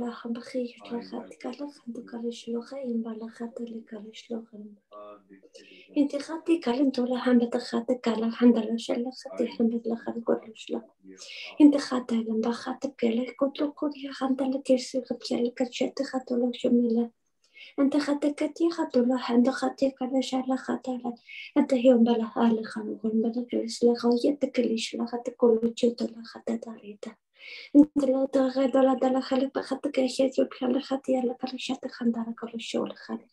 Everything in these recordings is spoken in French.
la hambachi la khatikala khandukala shlocha imbala khatale kala shlocha inti khati kala tola hambata khatikala handala shalla khati hambala khatikala shlocha inti khatala mba khatikala kotlo kodia handala kirsi khatala kachete khatolo shumila انت خاتكتي خاتولا هند خاتك على شعلا خاتالا انت هيوم بلا هالي خانوغن بلا جلس لغاية تكليش لا خاتكولو تشوتلا خاتتاريتا انت لا تغير لا دلا خالي بخاتك اشياء بلا خاتي يلا بلا شات خندارا كل الشغل خالي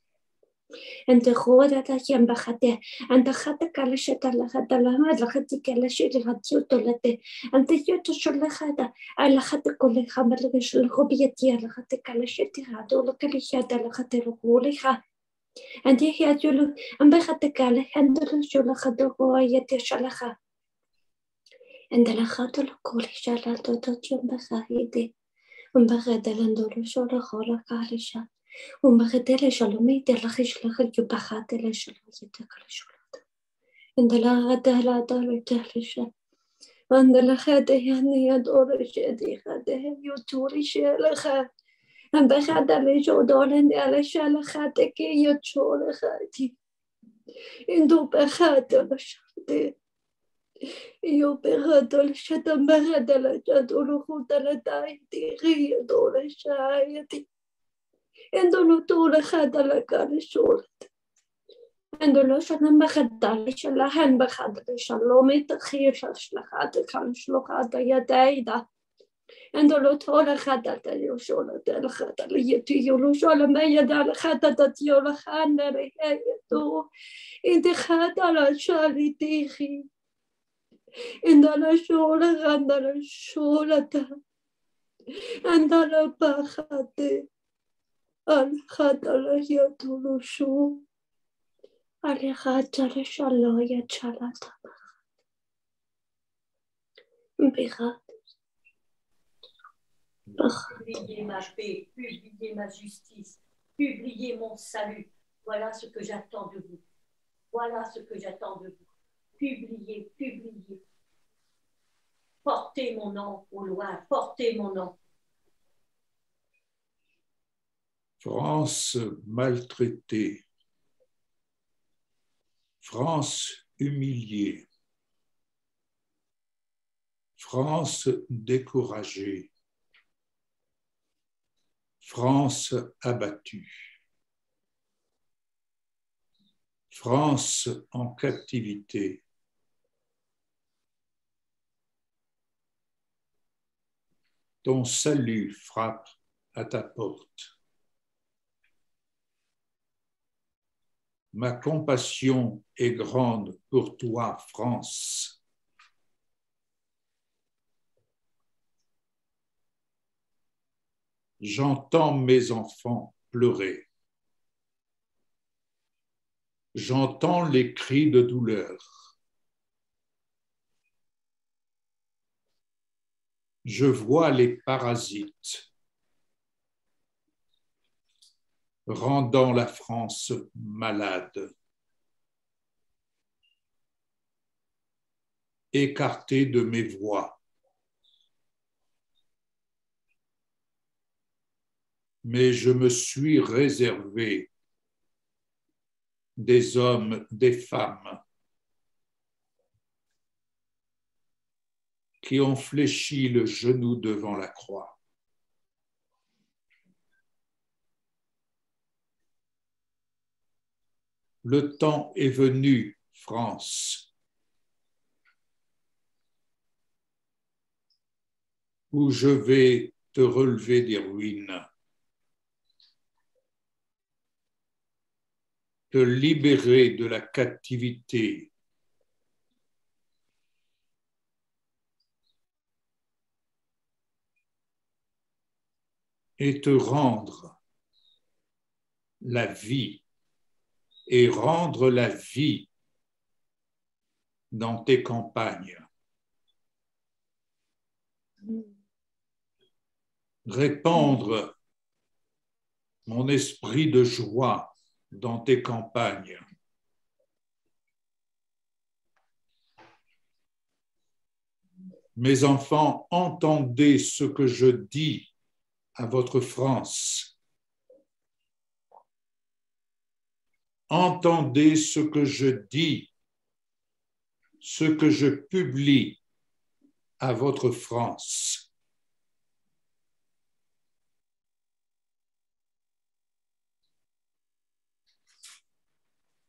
انت خودا تاكيم بخاته انت خاتك على شات لا خاتلا ما لا خاتك على شيء غاتيوتلا انت يوتو شغل خاتا على خاتك كل خمر لغش الخبيتي على خاتك على شات هادو لكل شات على خاطر قولي خا انت هي جلو ام بخاتك على هندل شغل خدو قويتي شلخا عند لخاتو لكل شغل توتيوم بخايدي ام بخدل ندور شغل خاله قالشا ام بخدل شلومي دلخش لخ جبخاتل شلو يتكل شغل عند لا دار تهلش عند لخاته يعني يدور شدي خاته يوتوري شلخا ام بخدل شو دولن على شلخاتك يتشول خاتي إندو بخاتل شدي يو بخاتل شتم بخاتل شدول خوتل تايتي غي دول شايتي إندو لطول خاتل كان شولت إندو لو شتم بخاتل شلحن بخاتل شلومي تخير شلخاتل كان شلخاتل يدايدا إندو لطول خاتل يو شولت الخاتل يتيو لو شول ما يدال خاتل تيو لخانر يدو إنت خاتل شالي تيخي عندنا شغل عندنا شغلة عندنا بخاتي الخاتل يطول شو على خاتل شلا يتشلا بخات Publiez ma paix, publiez ma justice, publiez mon salut. Voilà ce que j'attends de vous. Voilà ce que j'attends de vous. Publiez, publiez. Portez mon nom au loin, portez mon nom. France maltraitée, France humiliée, France découragée, France abattue, France en captivité, ton salut frappe à ta porte. Ma compassion est grande pour toi, France. J'entends mes enfants pleurer. J'entends les cris de douleur. Je vois les parasites rendant la France malade, écarté de mes voix. Mais je me suis réservé des hommes, des femmes qui ont fléchi le genou devant la croix. Le temps est venu, France, où je vais te relever des ruines, te libérer de la captivité, et te rendre la vie, et rendre la vie dans tes campagnes. Répandre mon esprit de joie dans tes campagnes. Mes enfants, entendez ce que je dis à votre France. Entendez ce que je dis, ce que je publie à votre France.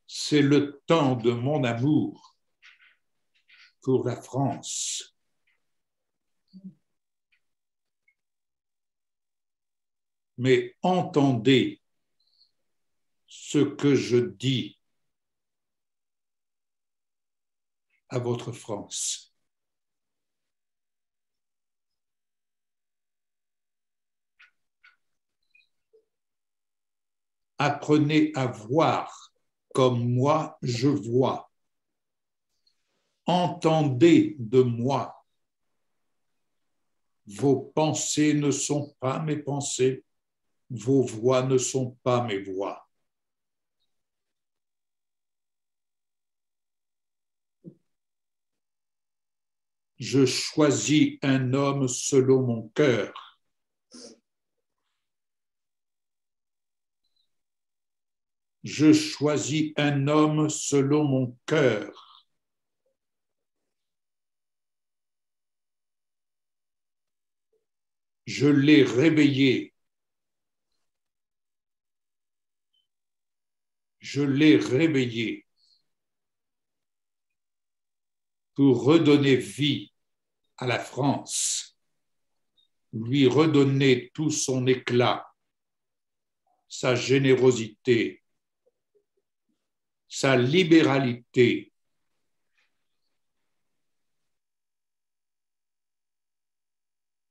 C'est le temps de mon amour pour la France. Mais entendez ce que je dis à votre France. Apprenez à voir comme moi je vois. Entendez de moi. Vos pensées ne sont pas mes pensées, vos voix ne sont pas mes voix. Je choisis un homme selon mon cœur. Je choisis un homme selon mon cœur. Je l'ai réveillé. Je l'ai réveillé pour redonner vie à la France, lui redonner tout son éclat, sa générosité, sa libéralité.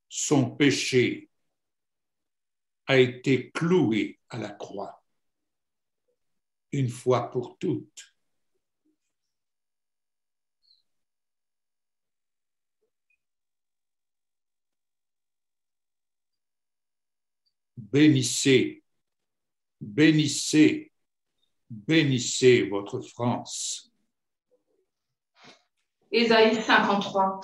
Son péché a été cloué à la croix, une fois pour toutes. Bénissez, bénissez, bénissez votre France. Ésaïe 53.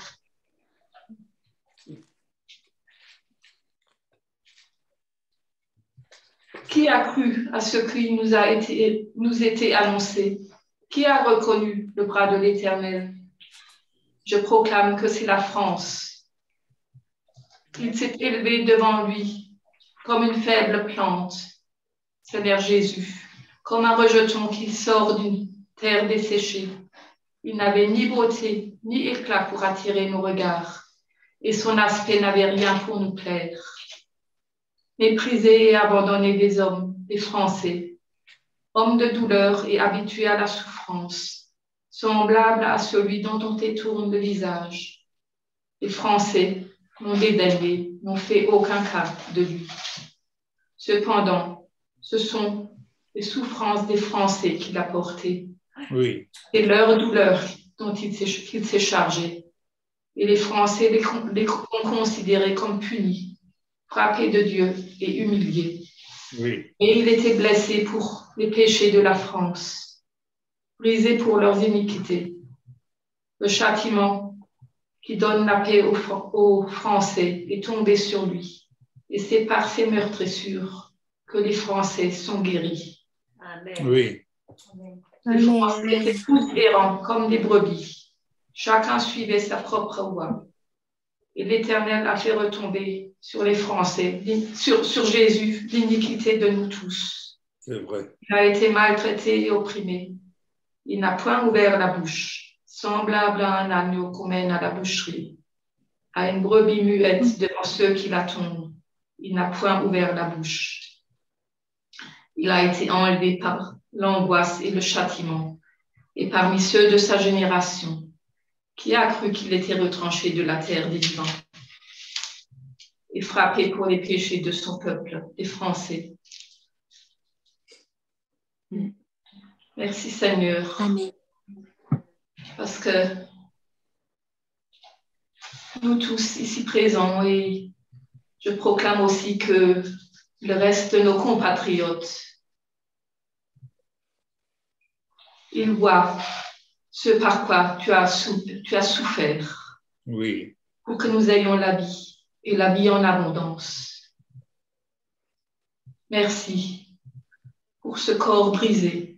Qui a cru à ce qui nous était annoncé? Qui a reconnu le bras de l'Éternel? Je proclame que c'est la France. Il s'est élevé devant lui comme une faible plante, Seigneur Jésus, comme un rejeton qui sort d'une terre desséchée. Il n'avait ni beauté ni éclat pour attirer nos regards, et son aspect n'avait rien pour nous plaire. Méprisé et abandonné des hommes, des Français, homme de douleur et habitué à la souffrance, semblable à celui dont on détourne le visage. Les Français l'ont dédaigné, n'ont fait aucun cas de lui. Cependant, ce sont les souffrances des Français qu'il a portées. Oui. Et leur douleur dont il s'est chargé. Et les Français les ont considérés comme punis, frappés de Dieu et humiliés. Oui. Et il était blessé pour les péchés de la France, brisé pour leurs iniquités. Le châtiment qui donne la paix aux Français est tombé sur lui. Et c'est par ces meurtrissures que les Français sont guéris. Amen. Oui. Les Français étaient tous errants comme des brebis. Chacun suivait sa propre voie. Et l'Éternel a fait retomber sur les Français, sur Jésus, l'iniquité de nous tous. C'est vrai. Il a été maltraité et opprimé. Il n'a point ouvert la bouche, semblable à un agneau qu'on mène à la boucherie, à une brebis muette devant ceux qui l'attendent. Il n'a point ouvert la bouche. Il a été enlevé par l'angoisse et le châtiment, et parmi ceux de sa génération, qui a cru qu'il était retranché de la terre des vivants et frappé pour les péchés de son peuple, les Français. Merci Seigneur. Amen. Parce que nous tous ici présents, et je proclame aussi que le reste de nos compatriotes, ils voient ce par quoi tu as souffert. Oui. Pour que nous ayons la vie, et la vie en abondance. Merci pour ce corps brisé.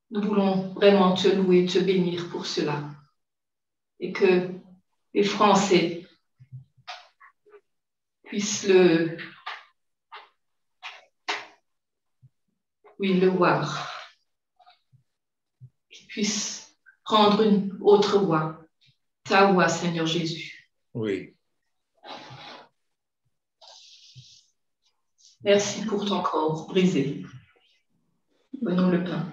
Nous voulons vraiment te louer, te bénir pour cela. Et que les Français puissent le voir. Qu'ils puissent prendre une autre voie. Ta voie, Seigneur Jésus. Oui. Merci pour ton corps brisé. Prenons le pain.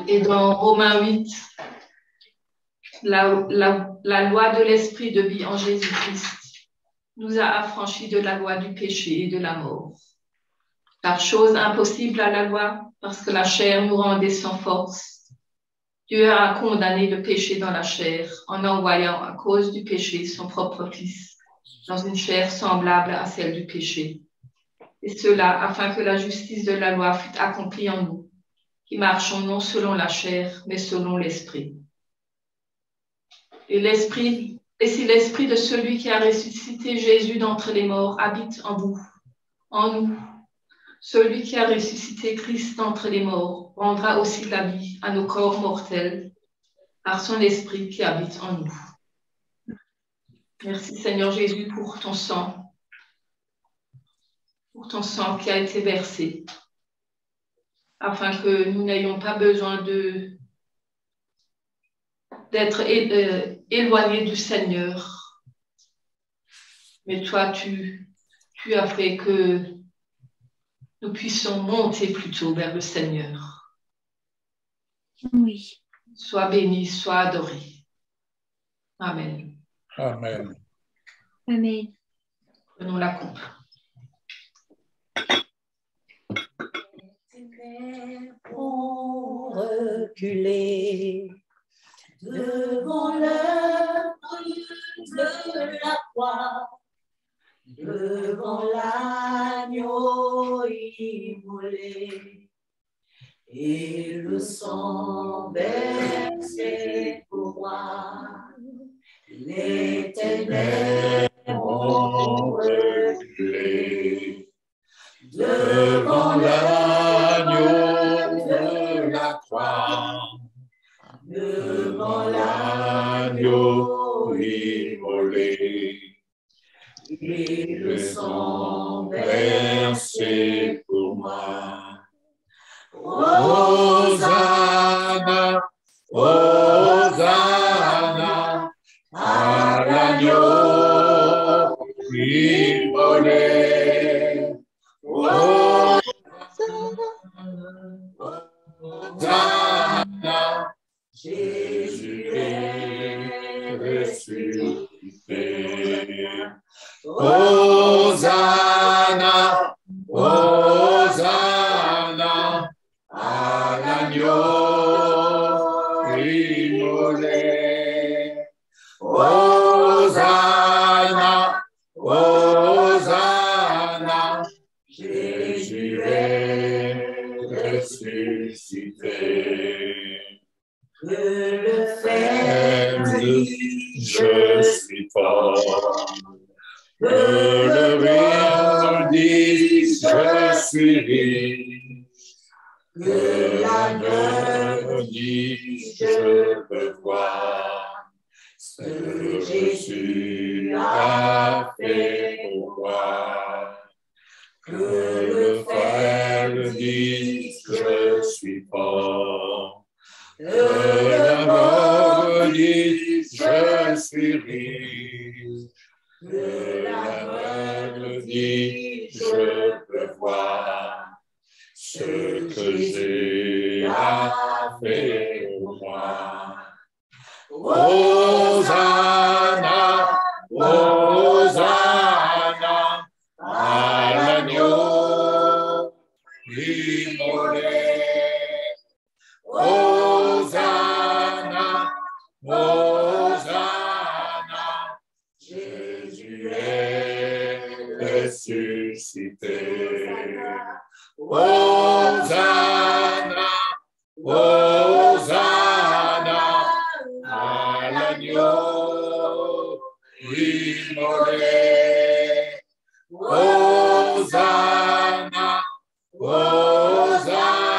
Et dans Romains 8, la loi de l'esprit de vie en Jésus-Christ nous a affranchis de la loi du péché et de la mort. Par chose impossible à la loi, parce que la chair nous rendait sans force, Dieu a condamné le péché dans la chair en envoyant à cause du péché son propre Fils dans une chair semblable à celle du péché. Et cela afin que la justice de la loi fût accomplie en nous, qui marchons non selon la chair, mais selon l'esprit. Et si l'esprit de celui qui a ressuscité Jésus d'entre les morts habite en vous, en nous, celui qui a ressuscité Christ d'entre les morts rendra aussi la vie à nos corps mortels par son esprit qui habite en nous. Merci Seigneur Jésus pour ton sang qui a été versé, afin que nous n'ayons pas besoin d'être éloignés du Seigneur. Mais toi, tu as fait que nous puissions monter plutôt vers le Seigneur. Oui. Sois béni, sois adoré. Amen. Amen. Amen. Prenons la coupe. Ont reculé devant l'œuvre de la croix, devant l'agneau immolé, et le sang versé pour moi. Les ténèbres ont reculé devant l'agneau de la croix, devant l'agneau immolé, et le sang versé pour moi. Hosanna, Hosanna, à l'agneau immolé. Hosanna, Jésus est ressuscité. Hosanna, Hosanna, à l'agneau immolé. Hosanna, Hosanna, Jésus est ressuscité. Que le faible dise, je suis fort. Que le riche dise, je suis riche. Que l'aveugle dise, je peux voir ce que Jésus a fait pour moi. Que le faible dise, je suis fort. Que l'aveugle dise, je suis riche. Que l'aveugle dise, je peux voir ce que Jésus a fait pour moi. Hosanna, Hosanna, à l'agneau immolé. Hosanna, Hosanna, Jésus est ressuscité. Hosanna, Hosanna, immolé. Hosanna, Hosanna,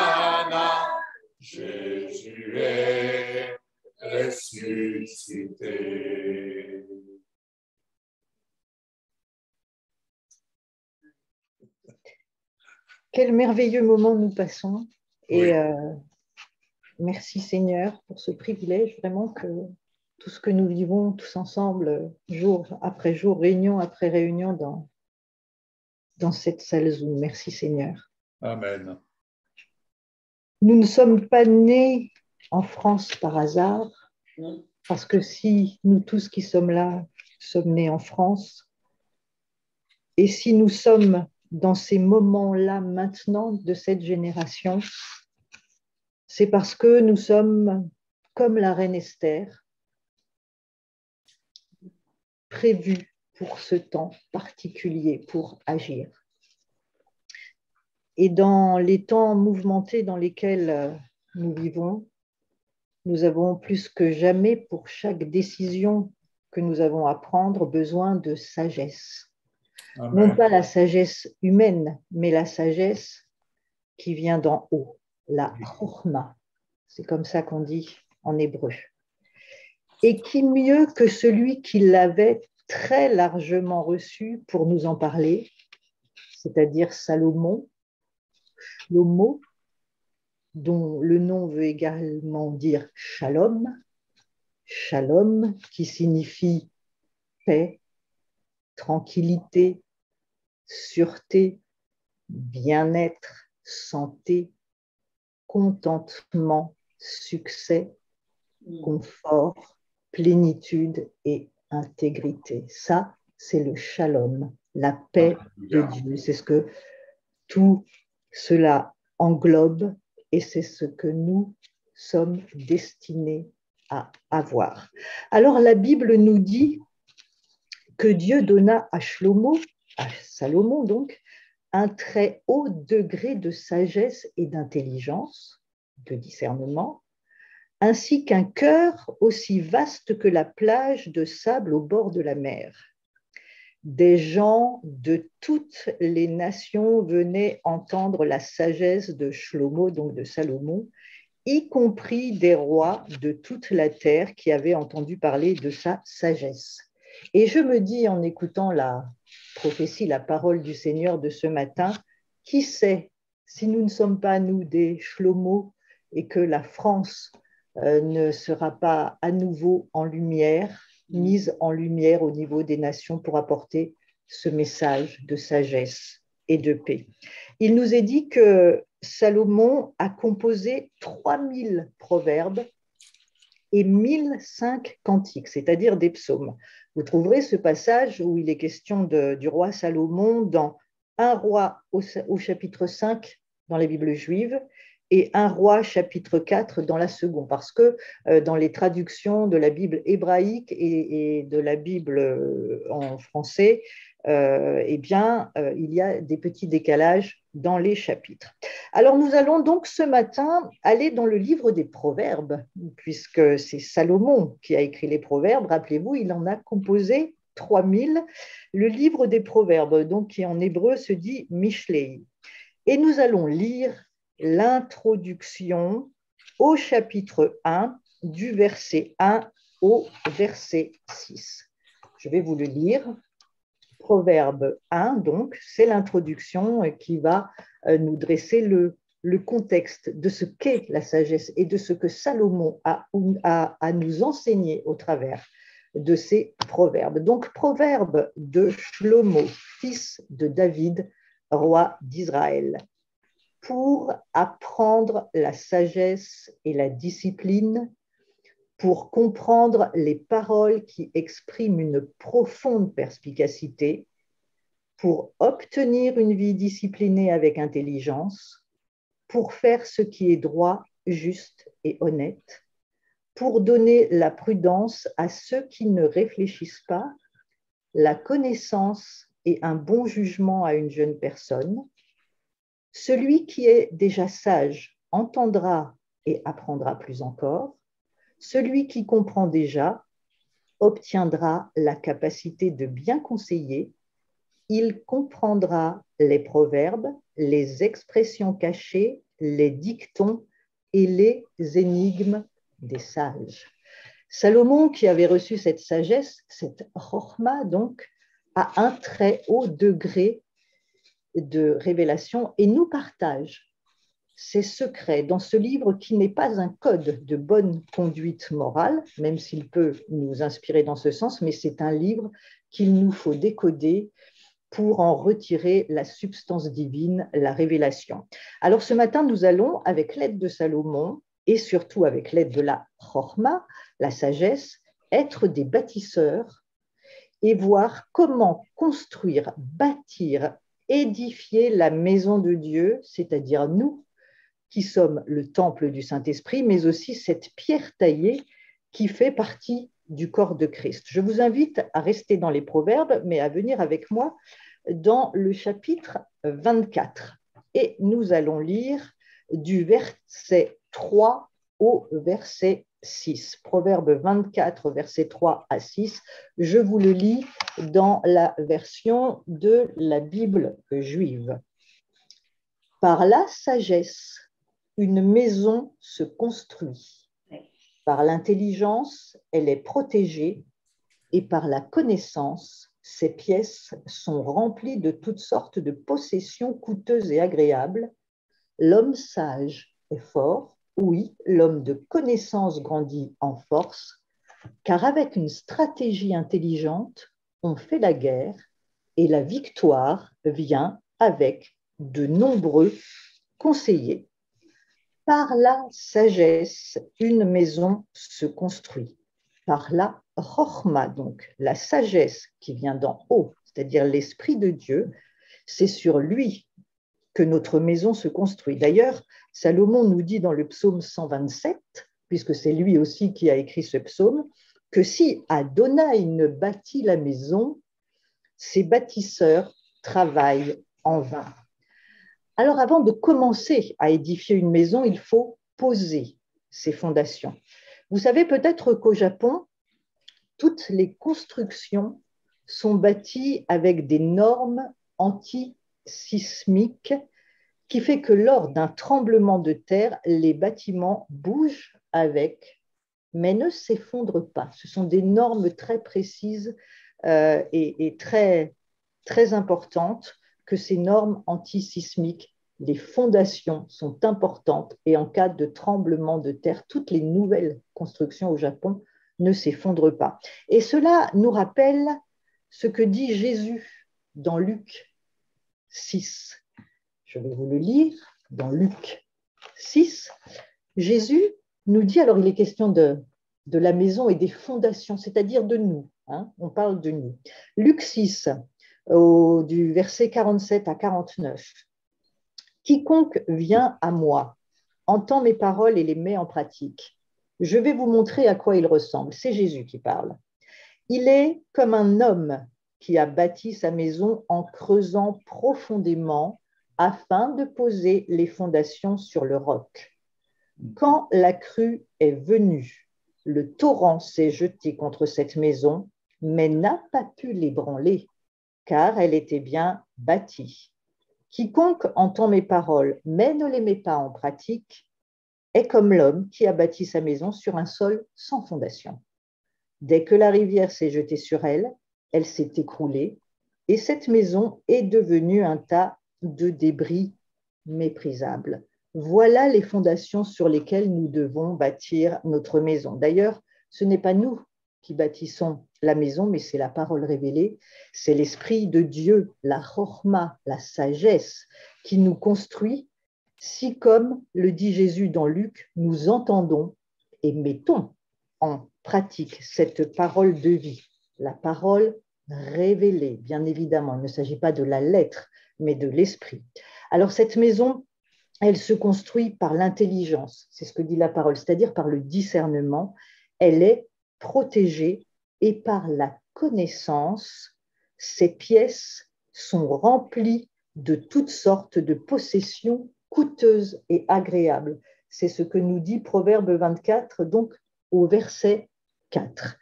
Jésus est ressuscité. Quel merveilleux moment nous passons. Et Oui. merci Seigneur pour ce privilège, vraiment que tout ce que nous vivons tous ensemble, jour après jour, réunion après réunion dans cette salle Zoom. Merci Seigneur. Amen. Nous ne sommes pas nés en France par hasard, parce que si nous tous qui sommes là sommes nés en France, et si nous sommes dans ces moments-là maintenant de cette génération, c'est parce que nous sommes, comme la reine Esther, prévus pour ce temps particulier, pour agir. Et dans les temps mouvementés dans lesquels nous vivons, nous avons plus que jamais, pour chaque décision que nous avons à prendre, besoin de sagesse. Amen. Non pas la sagesse humaine, mais la sagesse qui vient d'en haut, la chorma. C'est comme ça qu'on dit en hébreu. Et qui mieux que celui qui l'avait très largement reçu pour nous en parler, c'est-à-dire Salomon, Shlomo, dont le nom veut également dire shalom, shalom qui signifie paix, tranquillité, sûreté, bien-être, santé, contentement, succès, confort, plénitude et intégrité. Ça, c'est le shalom, la paix de Dieu. C'est ce que tout cela englobe et c'est ce que nous sommes destinés à avoir. Alors la Bible nous dit que Dieu donna à Shlomo, à Salomon donc, un très haut degré de sagesse et d'intelligence, de discernement, ainsi qu'un cœur aussi vaste que la plage de sable au bord de la mer. Des gens de toutes les nations venaient entendre la sagesse de Shlomo, donc de Salomon, y compris des rois de toute la terre qui avaient entendu parler de sa sagesse. Et je me dis, en écoutant la prophétie, la parole du Seigneur de ce matin, qui sait si nous ne sommes pas, nous, des Shlomo et que la France ne sera pas à nouveau en lumière, mise en lumière au niveau des nations pour apporter ce message de sagesse et de paix. Il nous est dit que Salomon a composé 3000 proverbes et 1005 cantiques, c'est-à-dire des psaumes. Vous trouverez ce passage où il est question du roi Salomon dans un roi au chapitre 5 dans la Bible juive et un roi chapitre 4 dans la seconde, parce que dans les traductions de la Bible hébraïque et de la Bible en français, il y a des petits décalages dans les chapitres. Alors nous allons donc ce matin aller dans le livre des Proverbes, puisque c'est Salomon qui a écrit les Proverbes. Rappelez-vous, il en a composé 3000, le livre des Proverbes, donc qui en hébreu se dit Mishlei. Et nous allons lire l'introduction au chapitre 1, du verset 1 au verset 6. Je vais vous le lire. Proverbe 1, donc, c'est l'introduction qui va nous dresser le contexte de ce qu'est la sagesse et de ce que Salomon a à nous enseigner au travers de ces proverbes. Donc, proverbe de Shlomo, fils de David, roi d'Israël. Pour apprendre la sagesse et la discipline, pour comprendre les paroles qui expriment une profonde perspicacité, pour obtenir une vie disciplinée avec intelligence, pour faire ce qui est droit, juste et honnête, pour donner la prudence à ceux qui ne réfléchissent pas, la connaissance et un bon jugement à une jeune personne. Celui qui est déjà sage entendra et apprendra plus encore. Celui qui comprend déjà obtiendra la capacité de bien conseiller, il comprendra les proverbes, les expressions cachées, les dictons et les énigmes des sages. Salomon, qui avait reçu cette sagesse, cette chorma donc, a un très haut degré de révélation et nous partage ses secrets dans ce livre qui n'est pas un code de bonne conduite morale, même s'il peut nous inspirer dans ce sens, mais c'est un livre qu'il nous faut décoder pour en retirer la substance divine, la révélation. Alors ce matin, nous allons, avec l'aide de Salomon et surtout avec l'aide de la chorma, la sagesse, être des bâtisseurs et voir comment construire, bâtir, édifier la maison de Dieu, c'est-à-dire nous, qui sommes le temple du Saint-Esprit, mais aussi cette pierre taillée qui fait partie du corps de Christ. Je vous invite à rester dans les Proverbes, mais à venir avec moi dans le chapitre 24. Et nous allons lire du verset 3 au verset 6. Proverbe 24, verset 3 à 6. Je vous le lis dans la version de la Bible juive. Par la sagesse, une maison se construit. Par l'intelligence, elle est protégée et par la connaissance, ses pièces sont remplies de toutes sortes de possessions coûteuses et agréables. L'homme sage est fort, oui, l'homme de connaissance grandit en force, car avec une stratégie intelligente, on fait la guerre et la victoire vient avec de nombreux conseillers. Par la sagesse, une maison se construit. Par la chorma, donc la sagesse qui vient d'en haut, c'est-à-dire l'Esprit de Dieu, c'est sur lui que notre maison se construit. D'ailleurs, Salomon nous dit dans le psaume 127, puisque c'est lui aussi qui a écrit ce psaume, que si Adonai ne bâtit la maison, ses bâtisseurs travaillent en vain. Alors, avant de commencer à édifier une maison, il faut poser ses fondations. Vous savez peut-être qu'au Japon, toutes les constructions sont bâties avec des normes anti-sismiques qui fait que lors d'un tremblement de terre, les bâtiments bougent avec, mais ne s'effondrent pas. Ce sont des normes très précises et très, très importantes que ces normes anti-sismiques. Les fondations sont importantes et en cas de tremblement de terre, toutes les nouvelles constructions au Japon ne s'effondrent pas. Et cela nous rappelle ce que dit Jésus dans Luc 6. Je vais vous le lire dans Luc 6. Jésus nous dit, alors il est question de la maison et des fondations, c'est-à-dire de nous. Hein, on parle de nous. Luc 6, du verset 47 à 49. Quiconque vient à moi, entend mes paroles et les met en pratique. Je vais vous montrer à quoi il ressemble. C'est Jésus qui parle. Il est comme un homme qui a bâti sa maison en creusant profondément afin de poser les fondations sur le roc. Quand la crue est venue, le torrent s'est jeté contre cette maison, mais n'a pas pu l'ébranler, car elle était bien bâtie. Quiconque entend mes paroles, mais ne les met pas en pratique, est comme l'homme qui a bâti sa maison sur un sol sans fondation. Dès que la rivière s'est jetée sur elle, elle s'est écroulée, et cette maison est devenue un tas de débris méprisables. Voilà les fondations sur lesquelles nous devons bâtir notre maison. D'ailleurs, ce n'est pas nous qui bâtissons la maison, mais c'est la parole révélée, c'est l'Esprit de Dieu, la chorma, la sagesse, qui nous construit, si comme le dit Jésus dans Luc, nous entendons et mettons en pratique cette parole de vie, la parole révélée, bien évidemment. Il ne s'agit pas de la lettre, mais de l'Esprit. Alors cette maison, elle se construit par l'intelligence, c'est ce que dit la parole, c'est-à-dire par le discernement. Elle est protégée et par la connaissance, ces pièces sont remplies de toutes sortes de possessions coûteuses et agréables. C'est ce que nous dit Proverbe 24, donc au verset 4.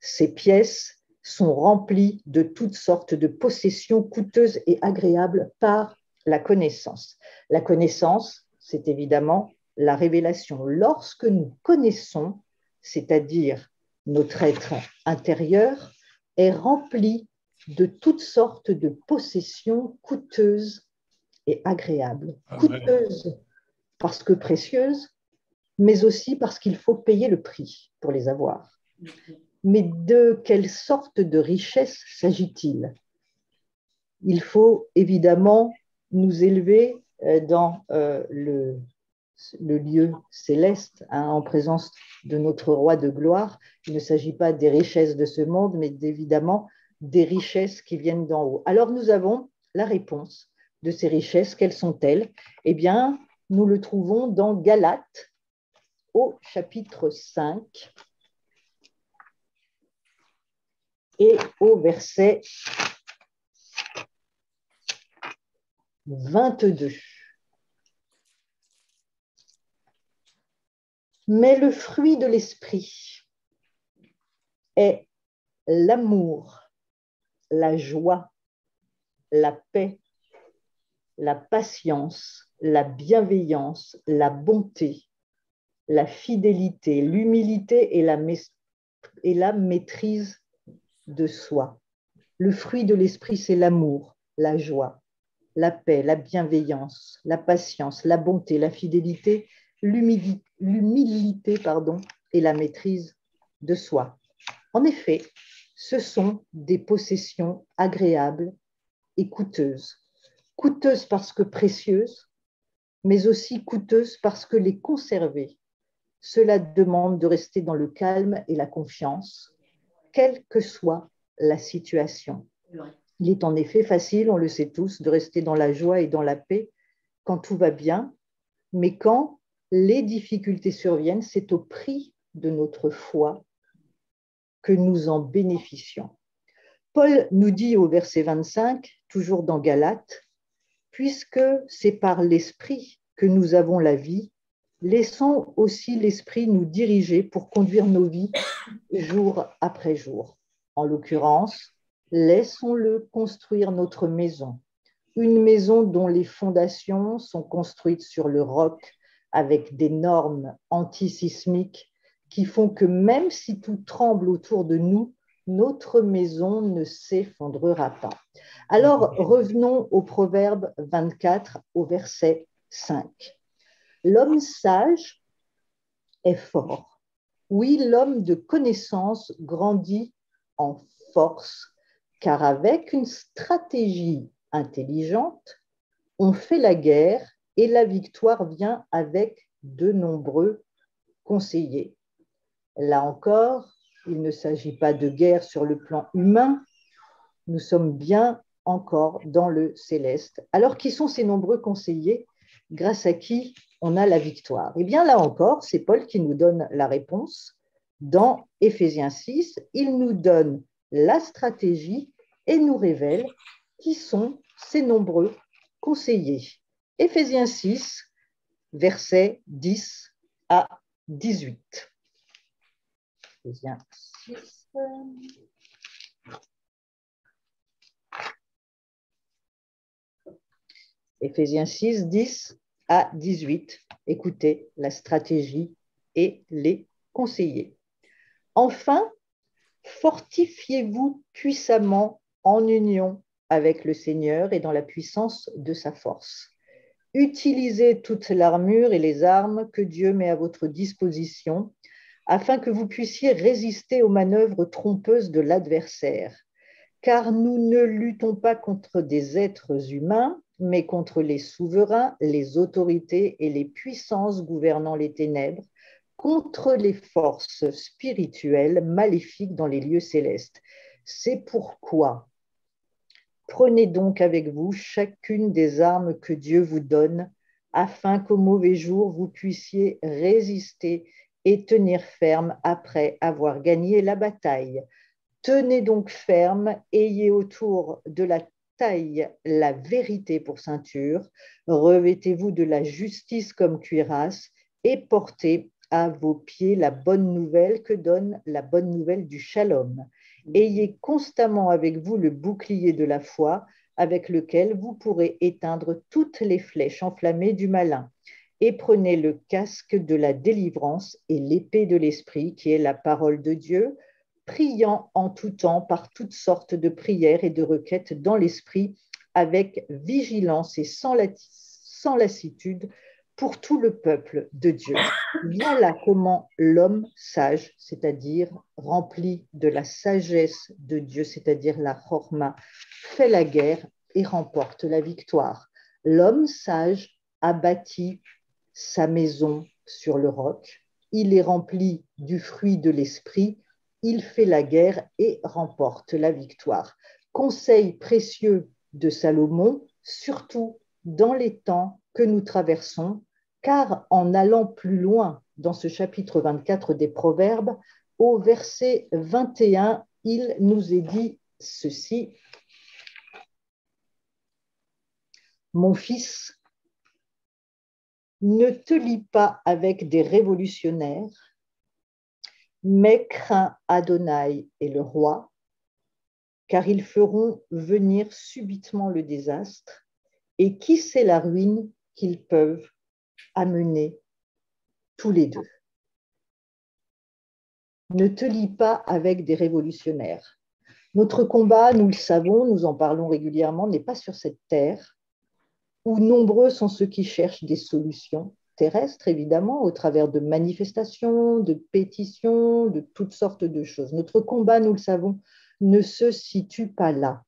Ces pièces sont remplies de toutes sortes de possessions coûteuses et agréables par la connaissance. La connaissance, c'est évidemment la révélation. Lorsque nous connaissons, c'est-à-dire notre être intérieur, est rempli de toutes sortes de possessions coûteuses et agréables. Coûteuses parce que précieuses, mais aussi parce qu'il faut payer le prix pour les avoir. Mais de quelle sorte de richesse s'agit-il? Il faut évidemment nous élever dans le lieu céleste, en présence de notre roi de gloire. Il ne s'agit pas des richesses de ce monde, mais évidemment des richesses qui viennent d'en haut. Alors nous avons la réponse de ces richesses. Quelles sont-elles? Eh bien, nous le trouvons dans Galates, au chapitre 5 et au verset 22. Mais le fruit de l'esprit est l'amour, la joie, la paix, la patience, la bienveillance, la bonté, la fidélité, l'humilité et la maîtrise de soi. Le fruit de l'esprit, c'est l'amour, la joie, la paix, la bienveillance, la patience, la bonté, la fidélité, l'humilité, et la maîtrise de soi. En effet, ce sont des possessions agréables et coûteuses. Coûteuses parce que précieuses, mais aussi coûteuses parce que les conserver, cela demande de rester dans le calme et la confiance, quelle que soit la situation. Il est en effet facile, on le sait tous, de rester dans la joie et dans la paix quand tout va bien, mais quand les difficultés surviennent, c'est au prix de notre foi que nous en bénéficions. Paul nous dit au verset 25, toujours dans Galates, « Puisque c'est par l'Esprit que nous avons la vie, laissons aussi l'Esprit nous diriger pour conduire nos vies jour après jour. En l'occurrence, laissons-le construire notre maison, une maison dont les fondations sont construites sur le roc avec des normes antisismiques qui font que même si tout tremble autour de nous, notre maison ne s'effondrera pas. » Alors, revenons au Proverbe 24, au verset 5. L'homme sage est fort. Oui, l'homme de connaissance grandit en force, car avec une stratégie intelligente, on fait la guerre et la victoire vient avec de nombreux conseillers. Là encore, il ne s'agit pas de guerre sur le plan humain, nous sommes bien encore dans le céleste. Alors, qui sont ces nombreux conseillers grâce à qui on a la victoire? Eh bien, là encore, c'est Paul qui nous donne la réponse. Dans Éphésiens 6, il nous donne la stratégie et nous révèle qui sont ces nombreux conseillers. Éphésiens 6, versets 10 à 18. Éphésiens 6. Éphésiens 6, 10 à 18. Écoutez la stratégie et les conseillers. Enfin, fortifiez-vous puissamment en union avec le Seigneur et dans la puissance de sa force. Utilisez toute l'armure et les armes que Dieu met à votre disposition afin que vous puissiez résister aux manœuvres trompeuses de l'adversaire. Car nous ne luttons pas contre des êtres humains, mais contre les souverains, les autorités et les puissances gouvernant les ténèbres, contre les forces spirituelles maléfiques dans les lieux célestes. C'est pourquoi prenez donc avec vous chacune des armes que Dieu vous donne, afin qu'au mauvais jour vous puissiez résister et tenir ferme après avoir gagné la bataille. Tenez donc ferme, ayez autour de la taille la vérité pour ceinture, revêtez-vous de la justice comme cuirasse et portez à vos pieds la bonne nouvelle que donne la bonne nouvelle du shalom. Ayez constamment avec vous le bouclier de la foi, avec lequel vous pourrez éteindre toutes les flèches enflammées du malin. Et prenez le casque de la délivrance et l'épée de l'esprit, qui est la parole de Dieu, priant en tout temps par toutes sortes de prières et de requêtes dans l'esprit, avec vigilance et sans lassitude pour tout le peuple de Dieu. Voilà comment l'homme sage, c'est-à-dire rempli de la sagesse de Dieu, c'est-à-dire la chorma, fait la guerre et remporte la victoire. L'homme sage a bâti sa maison sur le roc, il est rempli du fruit de l'esprit, il fait la guerre et remporte la victoire. Conseil précieux de Salomon, surtout dans les temps que nous traversons, car en allant plus loin dans ce chapitre 24 des Proverbes, au verset 21, il nous est dit ceci. Mon fils, ne te lie pas avec des révolutionnaires, mais crains Adonai et le roi, car ils feront venir subitement le désastre, et qui sait la ruine qu'ils peuvent amener tous les deux. Ne te lie pas avec des révolutionnaires. Notre combat, nous le savons, nous en parlons régulièrement, n'est pas sur cette terre, où nombreux sont ceux qui cherchent des solutions terrestres, évidemment, au travers de manifestations, de pétitions, de toutes sortes de choses. Notre combat, nous le savons, ne se situe pas là.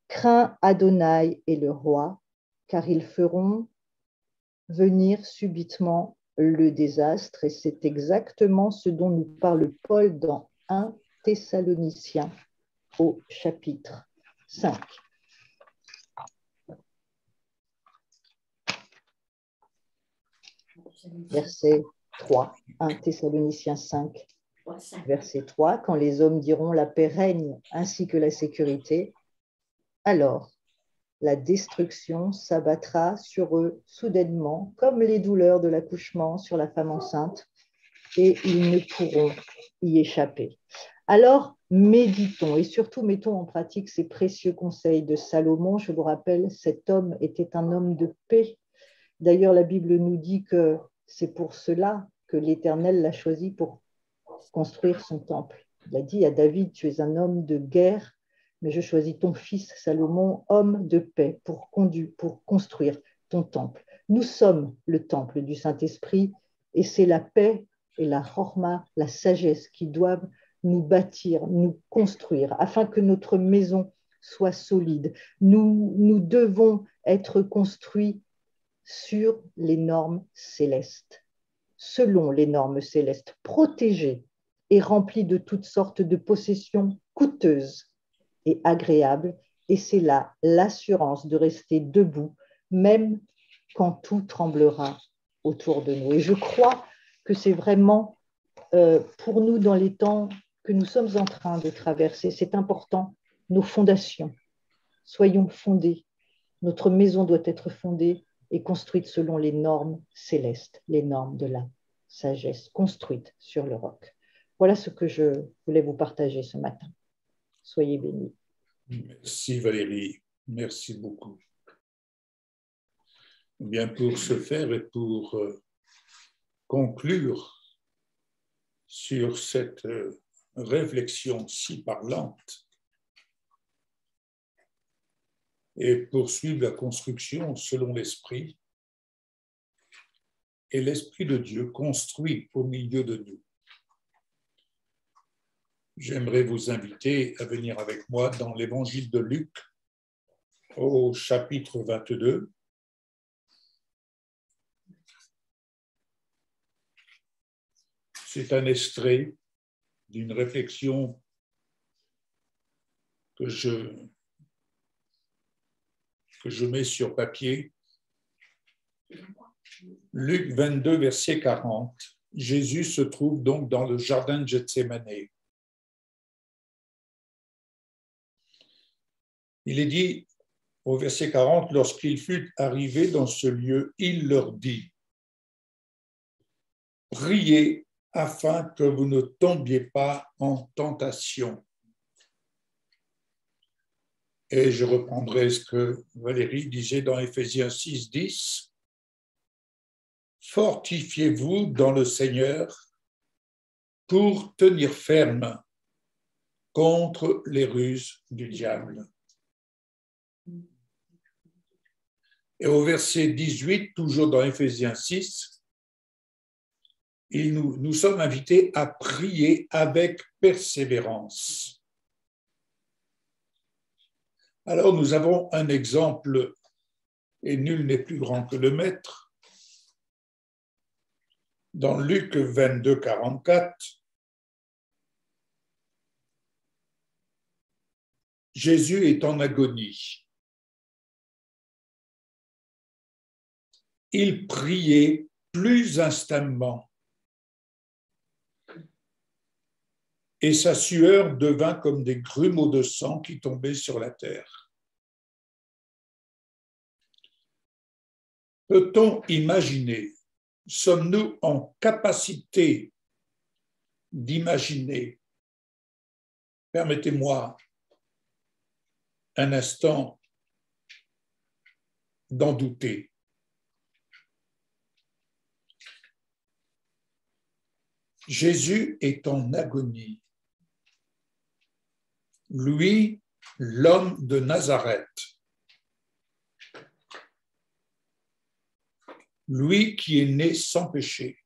Crains Adonai et le roi, car ils feront venir subitement le désastre, et c'est exactement ce dont nous parle Paul dans 1 Thessaloniciens au chapitre 5. Verset 3, 1 Thessaloniciens 5, verset 3, quand les hommes diront la paix règne ainsi que la sécurité, alors la destruction s'abattra sur eux soudainement, comme les douleurs de l'accouchement sur la femme enceinte, et ils ne pourront y échapper. Alors, méditons et surtout mettons en pratique ces précieux conseils de Salomon. Je vous rappelle, cet homme était un homme de paix. D'ailleurs, la Bible nous dit que c'est pour cela que l'Éternel l'a choisi pour construire son temple. Il a dit à David, tu es un homme de guerre, mais je choisis ton fils Salomon, homme de paix, pour construire ton temple. Nous sommes le temple du Saint-Esprit et c'est la paix et la chorma, la sagesse qui doivent nous bâtir, nous construire, afin que notre maison soit solide. Nous devons être construits sur les normes célestes, selon les normes célestes, protégés et remplis de toutes sortes de possessions coûteuses et agréables, et c'est là l'assurance de rester debout, même quand tout tremblera autour de nous. Et je crois que c'est vraiment pour nous dans les temps que nous sommes en train de traverser, c'est important, nos fondations. Soyons fondés. Notre maison doit être fondée et construite selon les normes célestes, les normes de la sagesse, construite sur le roc. Voilà ce que je voulais vous partager ce matin. Soyez bénis. Merci Valérie, merci beaucoup. Bien, pour ce faire et pour conclure sur cette réflexion si parlante et poursuivre la construction selon l'Esprit, et l'Esprit de Dieu construit au milieu de nous. J'aimerais vous inviter à venir avec moi dans l'Évangile de Luc, au chapitre 22. C'est un extrait d'une réflexion que je mets sur papier. Luc 22, verset 40. Jésus se trouve donc dans le jardin de Gethsémane. Il est dit au verset 40, lorsqu'il fut arrivé dans ce lieu, il leur dit, priez afin que vous ne tombiez pas en tentation. Et je reprendrai ce que Valérie disait dans Éphésiens 6, 10. Fortifiez-vous dans le Seigneur pour tenir ferme contre les ruses du diable. Et au verset 18, toujours dans Éphésiens 6, nous sommes invités à prier avec persévérance. Alors nous avons un exemple, et nul n'est plus grand que le Maître, dans Luc 22, 44, Jésus est en agonie. Il priait plus instamment et sa sueur devint comme des grumeaux de sang qui tombaient sur la terre. Peut-on imaginer, sommes-nous en capacité d'imaginer, permettez-moi un instant d'en douter. Jésus est en agonie. Lui, l'homme de Nazareth. Lui qui est né sans péché.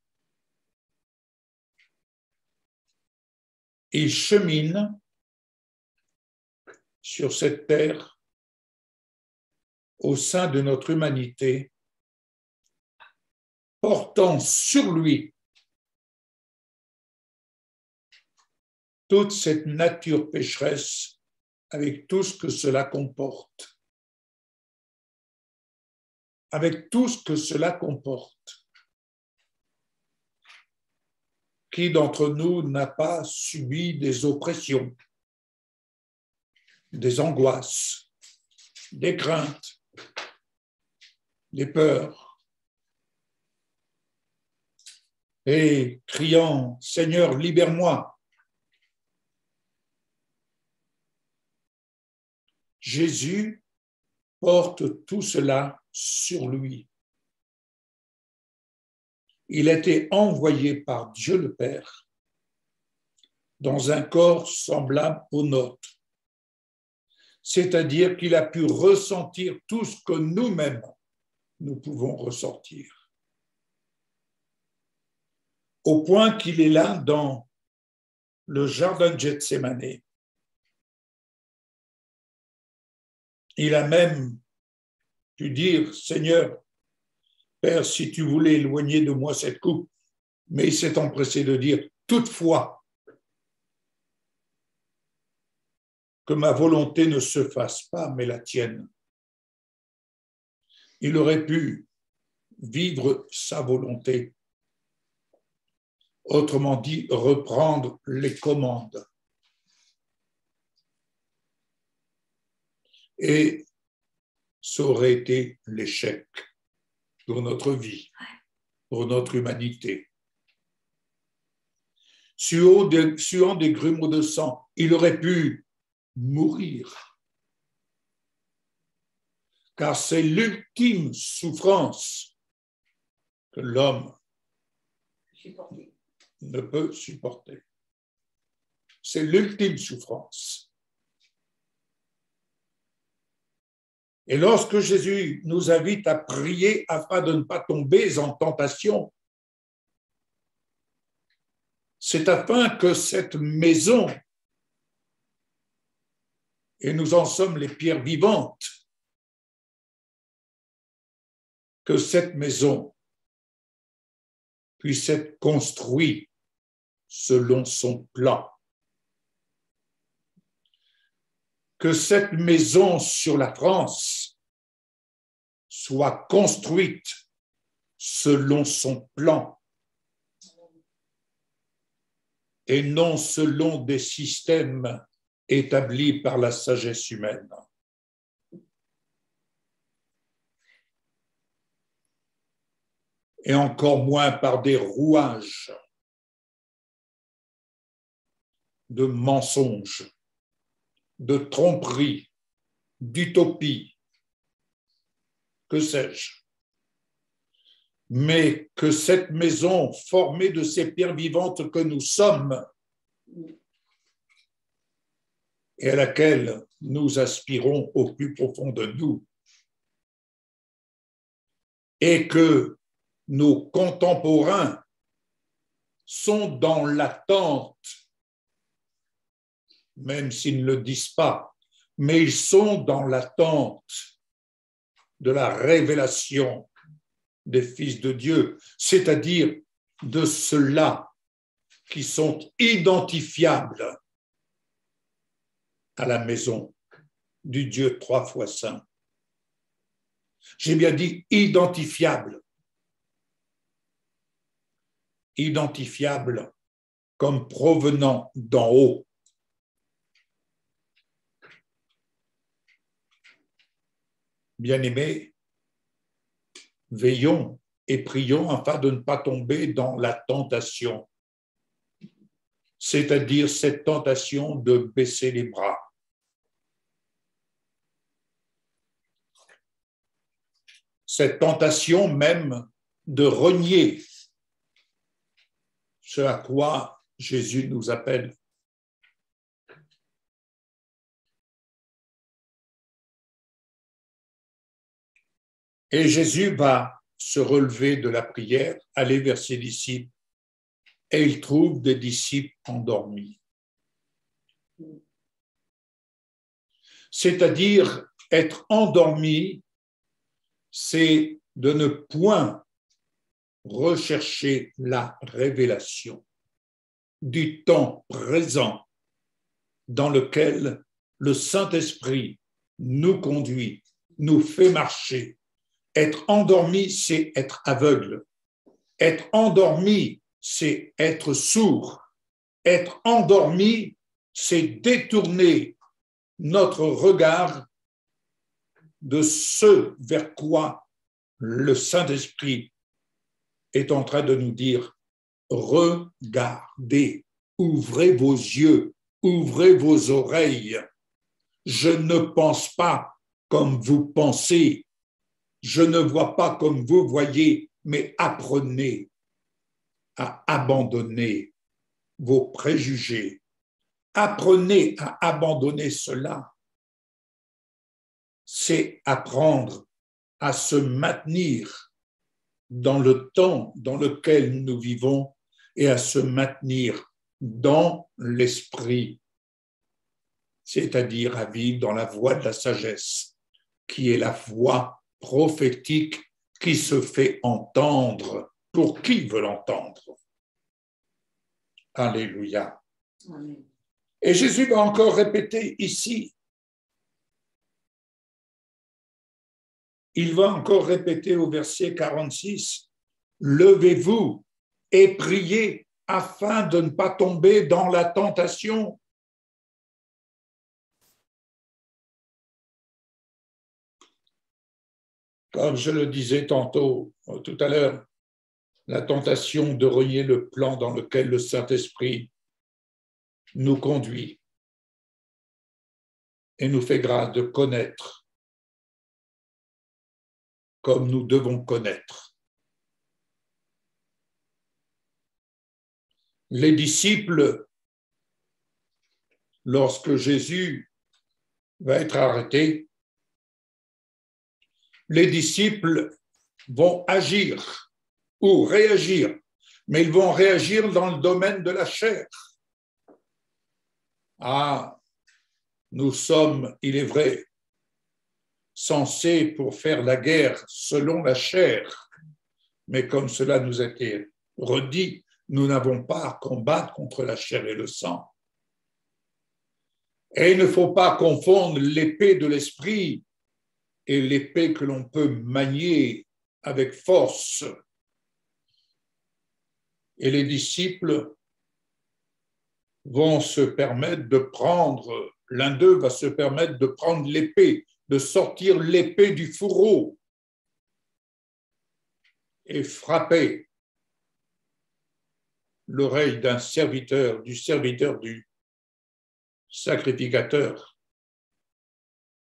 Il chemine sur cette terre au sein de notre humanité, portant sur lui toute cette nature pécheresse avec tout ce que cela comporte. Avec tout ce que cela comporte. Qui d'entre nous n'a pas subi des oppressions, des angoisses, des craintes, des peurs, et criant « Seigneur, libère-moi ». Jésus porte tout cela sur lui. Il a été envoyé par Dieu le Père dans un corps semblable au nôtre, c'est-à-dire qu'il a pu ressentir tout ce que nous-mêmes nous pouvons ressentir. Au point qu'il est là dans le jardin de Gethsémani. Il a même pu dire, Seigneur, Père, si tu voulais éloigner de moi cette coupe, mais il s'est empressé de dire, toutefois, que ma volonté ne se fasse pas, mais la tienne. Il aurait pu vivre sa volonté, autrement dit, reprendre les commandes. Et ça aurait été l'échec pour notre vie, pour notre humanité. Suant des grumeaux de sang, il aurait pu mourir. Car c'est l'ultime souffrance que l'homme ne peut supporter. C'est l'ultime souffrance. Et lorsque Jésus nous invite à prier afin de ne pas tomber en tentation, c'est afin que cette maison, et nous en sommes les pierres vivantes, que cette maison puisse être construite selon son plan. Que cette maison sur la France soit construite selon son plan et non selon des systèmes établis par la sagesse humaine. et encore moins par des rouages de mensonges, de tromperies, d'utopies, que sais-je. Mais que cette maison formée de ces pierres vivantes que nous sommes et à laquelle nous aspirons au plus profond de nous, et que nos contemporains sont dans l'attente, même s'ils ne le disent pas, mais ils sont dans l'attente de la révélation des fils de Dieu, c'est-à-dire de ceux-là qui sont identifiables à la maison du Dieu 3 fois saint. J'ai bien dit identifiables. Identifiables comme provenant d'en haut. Bien-aimés, veillons et prions afin de ne pas tomber dans la tentation, c'est-à-dire cette tentation de baisser les bras. Cette tentation même de renier ce à quoi Jésus nous appelle. Et Jésus va se relever de la prière, aller vers ses disciples, et il trouve des disciples endormis. C'est-à-dire, être endormi, c'est de ne point rechercher la révélation du temps présent dans lequel le Saint-Esprit nous conduit, nous fait marcher. Être endormi, c'est être aveugle. Être endormi, c'est être sourd. Être endormi, c'est détourner notre regard de ce vers quoi le Saint-Esprit est en train de nous dire « Regardez, ouvrez vos yeux, ouvrez vos oreilles. Je ne pense pas comme vous pensez. Je ne vois pas comme vous voyez, mais apprenez à abandonner vos préjugés. Apprenez à abandonner cela. C'est apprendre à se maintenir dans le temps dans lequel nous vivons et à se maintenir dans l'esprit, c'est-à-dire à vivre dans la voie de la sagesse, qui est la voie prophétique qui se fait entendre pour qui veut l'entendre. Alléluia. Amen. Et Jésus va encore répéter ici, il va encore répéter au verset 46, « Levez-vous et priez afin de ne pas tomber dans la tentation. » Comme je le disais tantôt, tout à l'heure, la tentation de renier le plan dans lequel le Saint-Esprit nous conduit et nous fait grâce de connaître comme nous devons connaître. Les disciples, lorsque Jésus va être arrêté, les disciples vont agir ou réagir, mais ils vont réagir dans le domaine de la chair. Ah, nous sommes, il est vrai, censés pour faire la guerre selon la chair, mais comme cela nous a été redit, nous n'avons pas à combattre contre la chair et le sang. Et il ne faut pas confondre l'épée de l'esprit et l'épée que l'on peut manier avec force. Et les disciples vont se permettre de prendre, l'un d'eux va se permettre de prendre l'épée, de sortir l'épée du fourreau. et frapper l'oreille du serviteur du sacrificateur.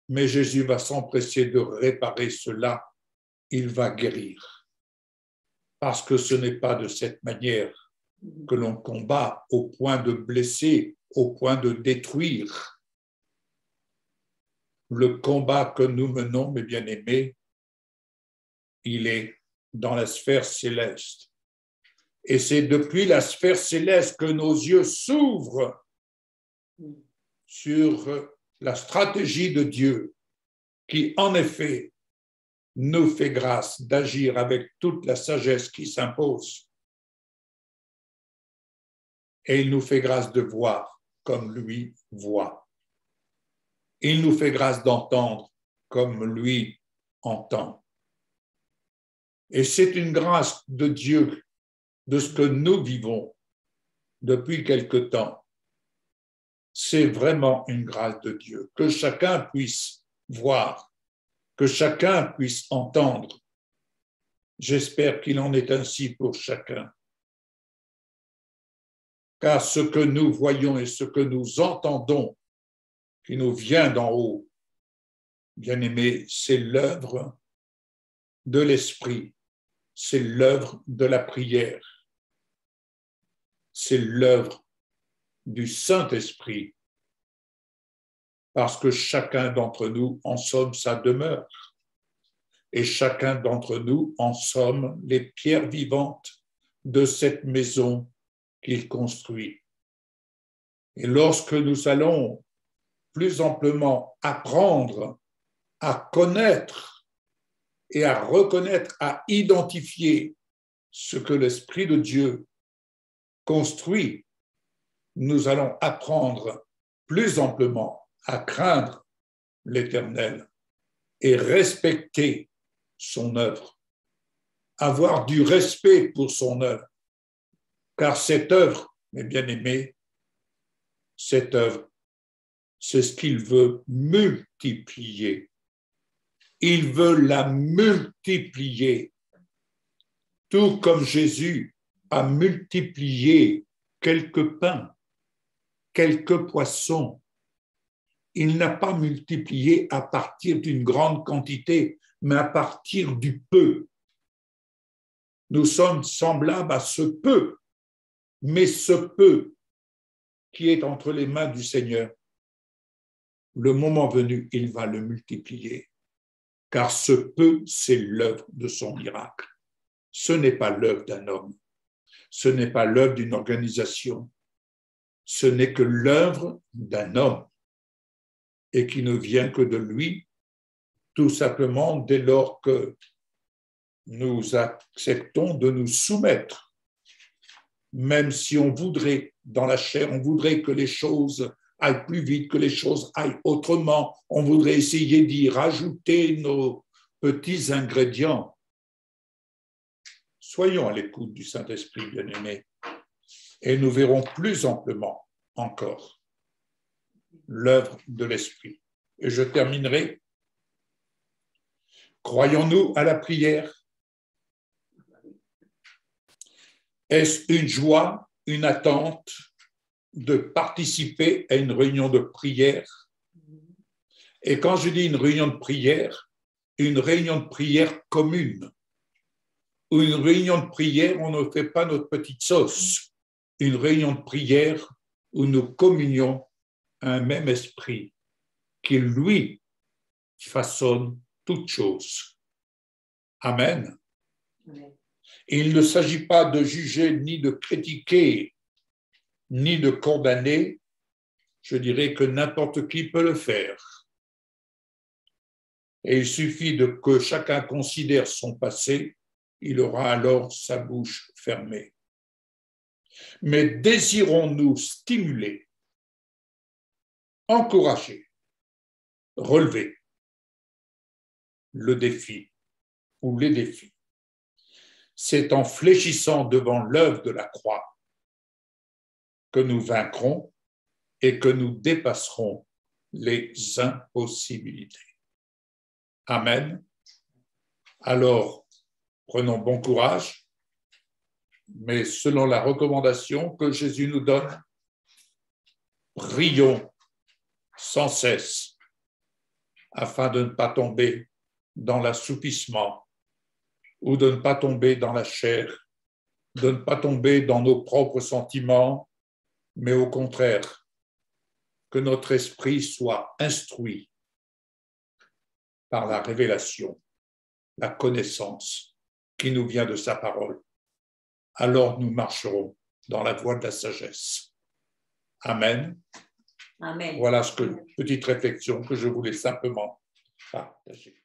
Mais Jésus va s'empresser de réparer cela. Il va guérir. Parce que ce n'est pas de cette manière que l'on combat au point de blesser, au point de détruire. Le combat que nous menons, mes bien-aimés, il est dans la sphère céleste. Et c'est depuis la sphère céleste que nos yeux s'ouvrent sur la stratégie de Dieu qui, en effet, nous fait grâce d'agir avec toute la sagesse qui s'impose. Et il nous fait grâce de voir comme lui voit. Il nous fait grâce d'entendre comme lui entend. Et c'est une grâce de Dieu, de ce que nous vivons depuis quelque temps. C'est vraiment une grâce de Dieu, que chacun puisse voir, que chacun puisse entendre. J'espère qu'il en est ainsi pour chacun. Car ce que nous voyons et ce que nous entendons, qui nous vient d'en haut, bien-aimés, c'est l'œuvre de l'Esprit, c'est l'œuvre de la prière, c'est l'œuvre du Saint-Esprit, parce que chacun d'entre nous en sommes sa demeure, et chacun d'entre nous en sommes les pierres vivantes de cette maison qu'il construit. Et lorsque nous allons plus amplement apprendre à connaître et à reconnaître, à identifier ce que l'Esprit de Dieu construit, nous allons apprendre plus amplement à craindre l'Éternel et respecter son œuvre, avoir du respect pour son œuvre, car cette œuvre, mes bien-aimés, cette œuvre, c'est ce qu'il veut multiplier. Il veut la multiplier, tout comme Jésus a multiplié quelques pains, quelques poissons. Il n'a pas multiplié à partir d'une grande quantité, mais à partir du peu. Nous sommes semblables à ce peu, mais ce peu qui est entre les mains du Seigneur, le moment venu, il va le multiplier, car ce peu, c'est l'œuvre de son miracle. Ce n'est pas l'œuvre d'un homme, ce n'est pas l'œuvre d'une organisation, ce n'est que l'œuvre d'un homme, et qui ne vient que de lui, tout simplement dès lors que nous acceptons de nous soumettre, même si on voudrait, dans la chair, on voudrait que les choses aillent plus vite, que les choses aillent autrement, on voudrait essayer d'y rajouter nos petits ingrédients. Soyons à l'écoute du Saint-Esprit, bien-aimés, et nous verrons plus amplement encore l'œuvre de l'Esprit. Et je terminerai. Croyons-nous à la prière? Est-ce une joie, une attente de participer à une réunion de prière? Et quand je dis une réunion de prière commune, ou une réunion de prière, on ne fait pas notre petite sauce, une réunion de prière où nous communions un même esprit qui, lui, façonne toutes choses. Amen. Amen. Il ne s'agit pas de juger, ni de critiquer, ni de condamner. Je dirais que n'importe qui peut le faire. Et il suffit que chacun considère son passé, il aura alors sa bouche fermée. Mais désirons-nous stimuler, encourager, relever le défi ou les défis? C'est en fléchissant devant l'œuvre de la croix que nous vaincrons et que nous dépasserons les impossibilités. Amen. Alors, prenons bon courage, mais selon la recommandation que Jésus nous donne, prions sans cesse afin de ne pas tomber dans l'assoupissement ou de ne pas tomber dans la chair, de ne pas tomber dans nos propres sentiments, mais au contraire, que notre esprit soit instruit par la révélation, la connaissance qui nous vient de sa parole. Alors nous marcherons dans la voie de la sagesse. Amen. Amen. Voilà petite réflexion que je voulais simplement partager.